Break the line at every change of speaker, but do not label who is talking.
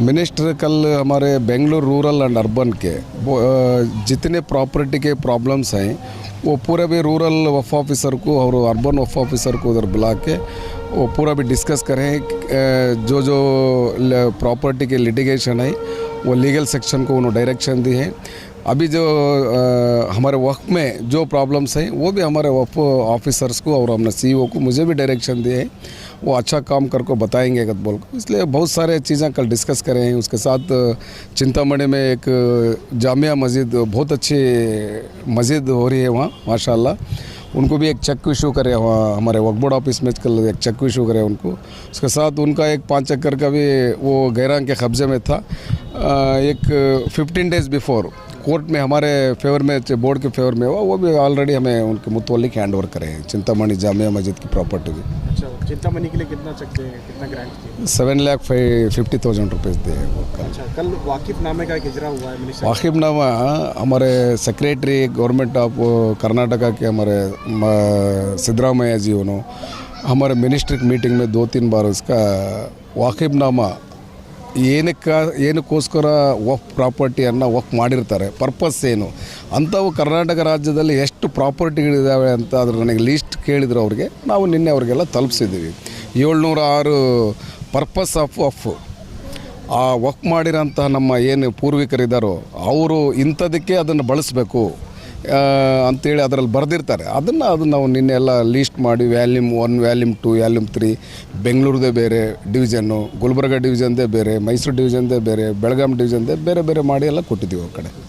Minister कल हमारे Bengaluru rural and urban के जितने प्रॉपर्टी के प्रॉब्लम्स हैं वो पूरे भी रूरल वफ़ ऑफिसर को और अर्बन वफ़ ऑफिसर को उधर बुला के वो पूरा भी डिस्कस करें। जो जो प्रॉपर्टी के लिटिगेशन है वो लीगल सेक्शन को उन्होंने डायरेक्शन दी है। अभी जो हमारे वक्त में जो प्रॉब्लम्स हैं वो भी हमारे वफ़ ऑफिसर्स को और हमने सीईओ को मुझे भी डायरेक्शन दिए हैं, वो अच्छा काम कर को बताएंगे अगर बोल को। इसलिए बहुत सारे चीज़ें कल डिस्कस करें। उसके साथ चिंतामणि में एक जामिया मस्जिद, बहुत अच्छी मस्जिद हो रही है वहाँ माशाल्लाह, उनको भी एक चेक इशू करे। वहाँ हमारे वक्फ बोर्ड ऑफिस में कल एक चेक इशू करे उनको। उसके साथ उनका एक 5 एकड़ का भी वो गैरान के कब्जे में था। एक 15 डेज़ बिफोर कोर्ट में हमारे फेवर में, बोर्ड के फेवर में हुआ, वो भी ऑलरेडी हमें उनके मुतल्लिक हैंड ओवर करे हैं। चिंतामणि जामिया मस्जिद की प्रॉपर्टी भी।
अच्छा, चिंतामणि के लिए कितना चेक दिए, कितना ग्रांट किए?
7,50,000 रुपीज़ दिए वो कल।
अच्छा, कल वाकिफनामे का एक इजरा हुआ है मिनिस्टर?
वाकिफनामा हमारे सेक्रेटरी गवर्नमेंट ऑफ कर्नाटका के हमारे सिद्धरामैया जी उन्होंने हमारे मिनिस्ट्रिक मीटिंग में 2-3 बार उसका ವಾಕಿಫ್ನಾಮಾ ಏನಕ್ಕೋಸ್ಕರ ವಕ್ಫ್ ಪ್ರಾಪರ್ಟಿಯನ್ನು ವಕ್ಫ್ ಮಾಡಿರ್ತಾರೆ, ಪರ್ಪಸ್ ಏನು ಅಂಥವು ಕರ್ನಾಟಕ ರಾಜ್ಯದಲ್ಲಿ ಎಷ್ಟು ಪ್ರಾಪರ್ಟಿಗಳಿದ್ದಾವೆ ಅಂತ ಅದ್ರ ನನಗೆ ಲೀಸ್ಟ್ ಕೇಳಿದ್ರು ಅವ್ರಿಗೆ. ನಾವು ನಿನ್ನೆ ಅವ್ರಿಗೆಲ್ಲ ತಲುಪಿಸಿದ್ದೀವಿ. 706 ಪರ್ಪಸ್ ಆಫ್ ವಕ್ಫ್. ಆ ವಕ್ಫ್ ಮಾಡಿರೋಂಥ ನಮ್ಮ ಏನು ಪೂರ್ವಿಕರಿದ್ದಾರೋ ಅವರು ಇಂಥದಕ್ಕೆ ಅದನ್ನು ಬಳಸಬೇಕು ಅಂಥೇಳಿ ಅದರಲ್ಲಿ ಬರೆದಿರ್ತಾರೆ. ಅದನ್ನು ನಾವು ನಿನ್ನೆ ಎಲ್ಲ ಲೀಸ್ಟ್ ಮಾಡಿ ವ್ಯಾಲ್ಯೂಮ್ 1, ವ್ಯಾಲ್ಯೂಮ್ 2, ವ್ಯಾಲ್ಯೂಮ್ 3, ಬೆಂಗಳೂರದೇ ಬೇರೆ ಡಿವಿಷನ್ನು, ಗುಲ್ಬರ್ಗ ಡಿವಿಷನ್ದೇ ಬೇರೆ, ಮೈಸೂರು ಡಿವಿಷನ್ದೇ ಬೇರೆ, ಬೆಳಗಾಂ ಡಿವಿಷನ್ದೇ ಬೇರೆ ಬೇರೆ ಮಾಡಿ ಎಲ್ಲ ಕೊಟ್ಟಿದ್ದೀವಿ ಆ ಕಡೆ.